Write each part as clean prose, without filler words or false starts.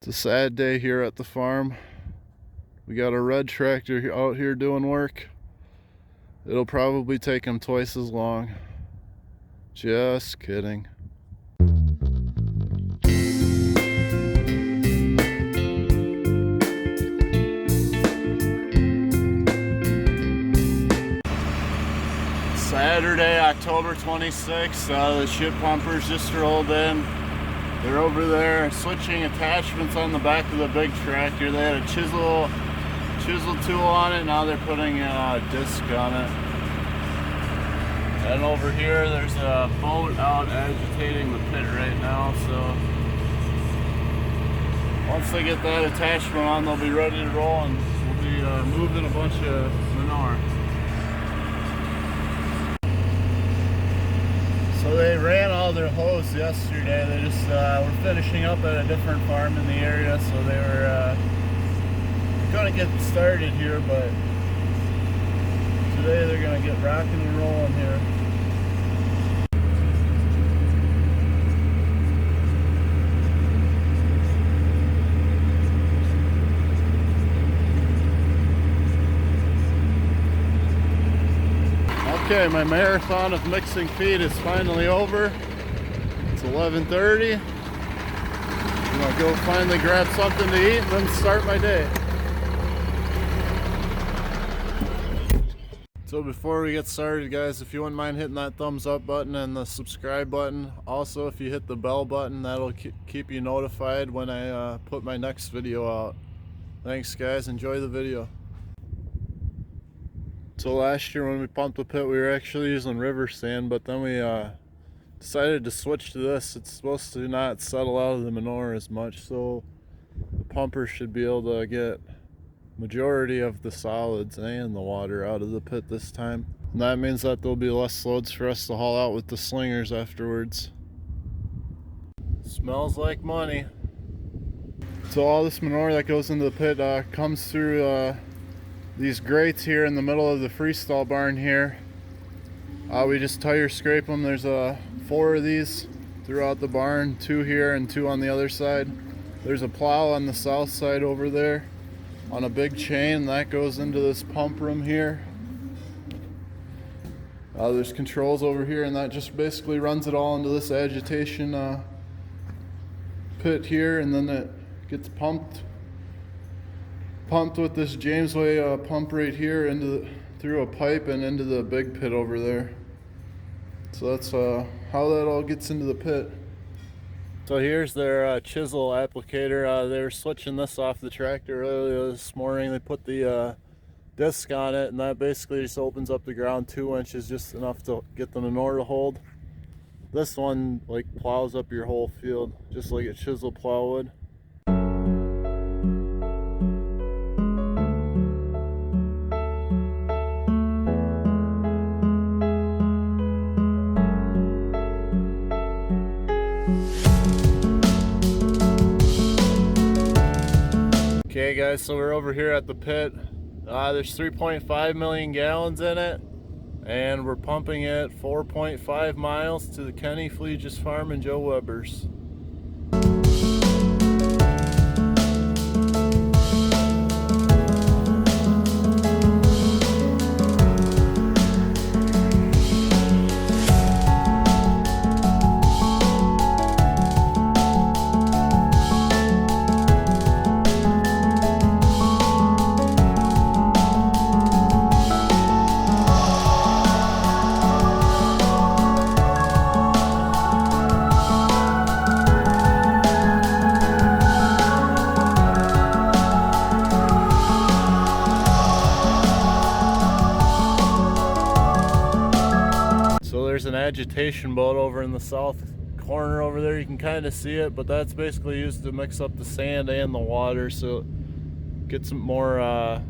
It's a sad day here at the farm. We got a red tractor out here doing work. It'll probably take him twice as long. Just kidding. Saturday, October 26th, the ship pumpers just rolled in. They're over there switching attachments on the back of the big tractor. They had a chisel tool on it, now they're putting a disc on it. And over here there's a boat out agitating the pit right now, so once they get that attachment on, they'll be ready to roll, and we'll be moving a bunch of manure. So they ran all their hose yesterday. They just were finishing up at a different farm in the area, so they were gonna get started here, but today they're gonna get rocking and rolling here. Okay, my marathon of mixing feed is finally over. It's 11:30. I'm gonna go finally grab something to eat and then start my day. So before we get started, guys, if you wouldn't mind hitting that thumbs up button and the subscribe button. Also, if you hit the bell button, that'll keep you notified when I put my next video out. Thanks, guys. Enjoy the video. So last year when we pumped the pit, we were actually using river sand, but then we decided to switch to this. It's supposed to not settle out of the manure as much, so the pumper should be able to get majority of the solids and the water out of the pit this time. And that means that there'll be less loads for us to haul out with the slingers afterwards. Smells like money. So all this manure that goes into the pit comes through these grates here in the middle of the freestall barn here. We just tire scrape them. There's 4 of these throughout the barn, 2 here and 2 on the other side. There's a plow on the south side over there on a big chain that goes into this pump room here. There's controls over here, and that just basically runs it all into this agitation pit here, and then it gets pumped with this Jamesway pump right here through a pipe and into the big pit over there. So that's how that all gets into the pit. So here's their chisel applicator. They were switching this off the tractor earlier this morning. They put the disc on it, and that basically just opens up the ground 2 inches, just enough to get the manure to hold. This one like plows up your whole field, just like a chisel plow would. Okay guys, so we're over here at the pit. There's 3.5 million gallons in it, and we're pumping it 4.5 miles to the Kenny Fleegis farm and Joe Weber's. There's an agitation boat over in the south corner over there. You can kind of see it, but that's basically used to mix up the sand and the water, so it gets more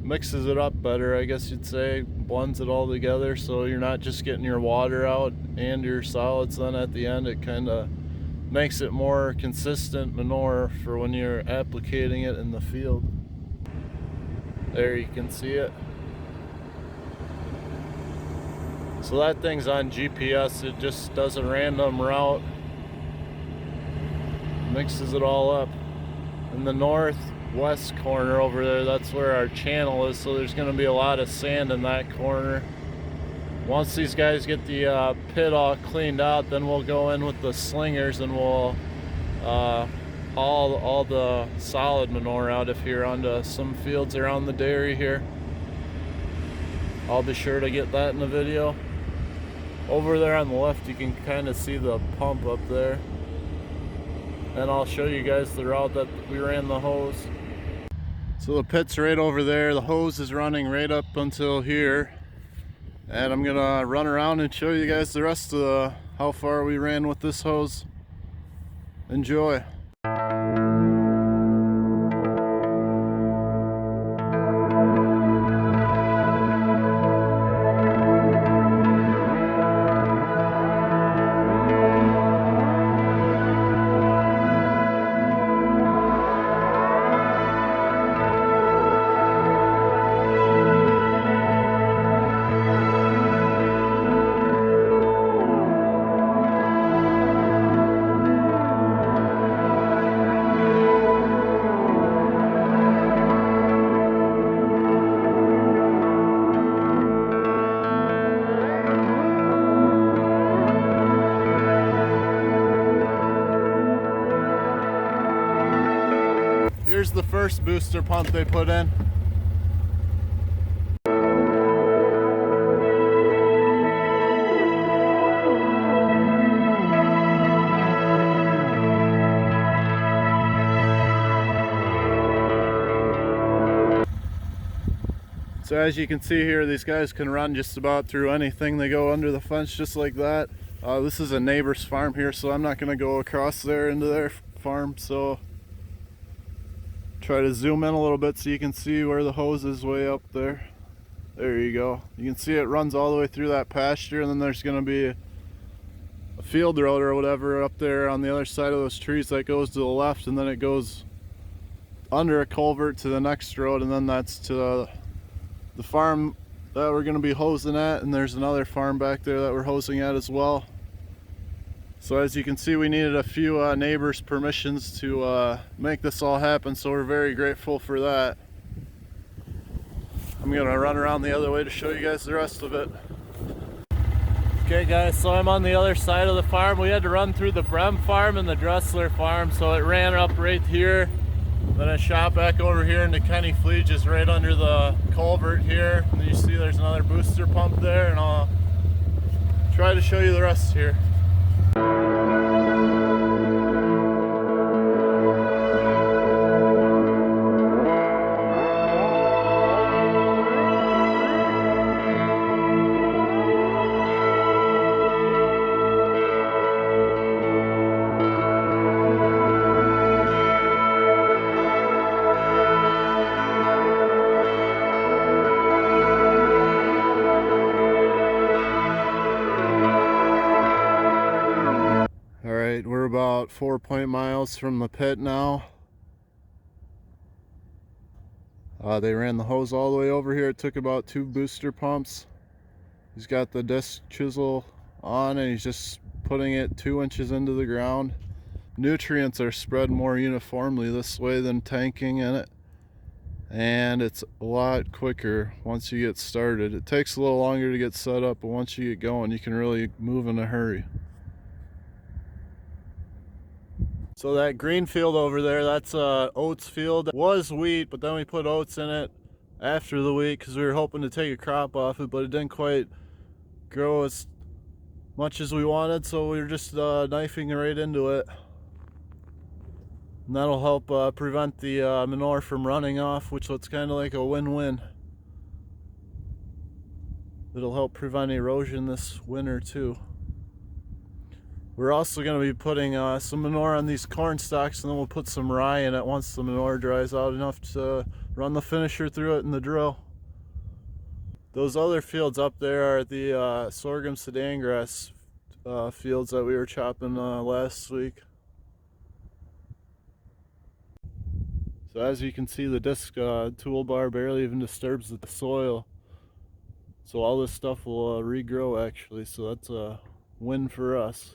mixes it up better, I guess you'd say, blends it all together, so you're not just getting your water out and your solids then at the end. It kind of makes it more consistent manure for when you're applicating it in the field. There you can see it. So that thing's on GPS. It just does a random route mixes it all up. In the northwest corner over there, that's where our channel is, so there's going to be a lot of sand in that corner. Once these guys get the pit all cleaned out, then we'll go in with the slingers and we'll haul all the solid manure out of here onto some fields around the dairy here. I'll be sure to get that in the video. Over there on the left, you can kind of see the pump up there. And I'll show you guys the route that we ran the hose. So the pit's right over there. The hose is running right up until here. And I'm gonna run around and show you guys the rest of how far we ran with this hose. Enjoy. Here's the first booster pump they put in. So as you can see here, these guys can run just about through anything. They go under the fence just like that. This is a neighbor's farm here, so I'm not going to go across there into their farm. So try to zoom in a little bit so you can see where the hose is way up there. There you go. You can see it runs all the way through that pasture, and then there's going to be a field road or whatever up there on the other side of those trees that goes to the left, and then it goes under a culvert to the next road, and then that's to the farm that we're going to be hosing at, and there's another farm back there that we're hosing at as well. So as you can see, we needed a few neighbors' permissions to make this all happen, so we're very grateful for that. I'm going to run around the other way to show you guys the rest of it. Okay guys, so I'm on the other side of the farm. We had to run through the Brem farm and the Dressler farm, so it ran up right here. Then I shot back over here into Kenny Flea, just right under the culvert here. And you see there's another booster pump there, and I'll try to show you the rest here. We're about 4 miles from the pit now. They ran the hose all the way over here. It took about 2 booster pumps. He's got the disc chisel on and he's just putting it 2 inches into the ground. Nutrients are spread more uniformly this way than tanking in it, and it's a lot quicker once you get started. It takes a little longer to get set up, but once you get going, you can really move in a hurry. So that green field over there, that's a oats field. It was wheat, but then we put oats in it after the wheat because we were hoping to take a crop off it, but it didn't quite grow as much as we wanted, so we were just knifing right into it. And that'll help prevent the manure from running off, which looks kind of like a win-win. It'll help prevent erosion this winter too. We're also going to be putting some manure on these corn stalks, and then we'll put some rye in it once the manure dries out enough to run the finisher through it in the drill. Those other fields up there are the sorghum Sudan grass fields that we were chopping last week. So as you can see, the disc toolbar barely even disturbs the soil. So all this stuff will regrow actually, so that's a win for us.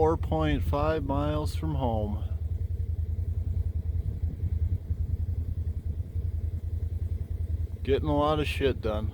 4.5 miles from home. Getting a lot of shit done.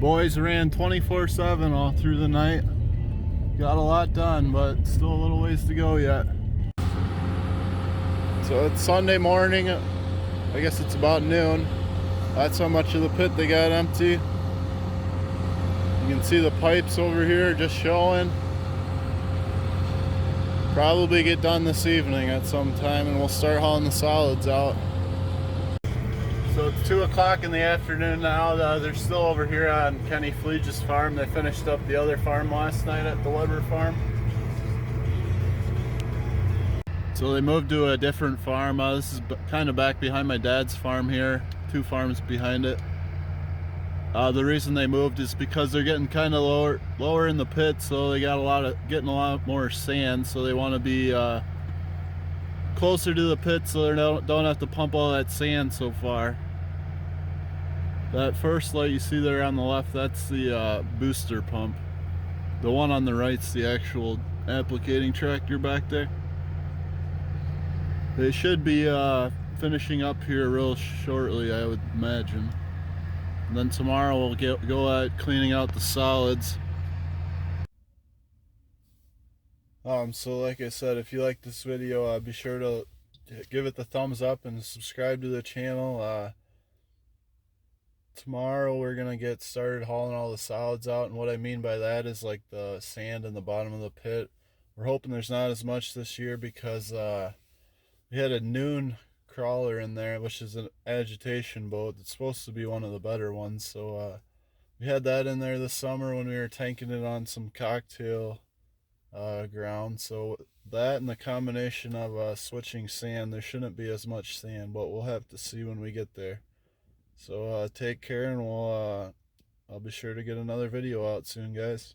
Boys ran 24/7 all through the night. Got a lot done, but still a little ways to go yet. So it's Sunday morning. I guess it's about noon. That's how much of the pit they got empty. You can see the pipes over here just showing. Probably get done this evening at some time, and we'll start hauling the solids out. So it's 2 o'clock in the afternoon now. They're still over here on Kenny Fleege's farm. They finished up the other farm last night at the Weber farm. So they moved to a different farm. This is kind of back behind my dad's farm here, 2 farms behind it. The reason they moved is because they're getting kind of lower in the pit, so they got getting a lot more sand. So they want to be closer to the pit, so they don't have to pump all that sand so far. That first light you see there on the left, that's the booster pump. The one on the right's the actual applicating tractor back there. They should be finishing up here real shortly, I would imagine. And then tomorrow we'll go at cleaning out the solids. So like I said, if you like this video, be sure to give it the thumbs up and subscribe to the channel. Tomorrow we're gonna get started hauling all the solids out, and what I mean by that is like the sand in the bottom of the pit. We're hoping there's not as much this year because we had a noon crawler in there, which is an agitation boat. It's supposed to be one of the better ones, so we had that in there this summer when we were tanking it on some cocktail ground. So that and the combination of switching sand, there shouldn't be as much sand, but we'll have to see when we get there. So take care, and I'll be sure to get another video out soon, guys.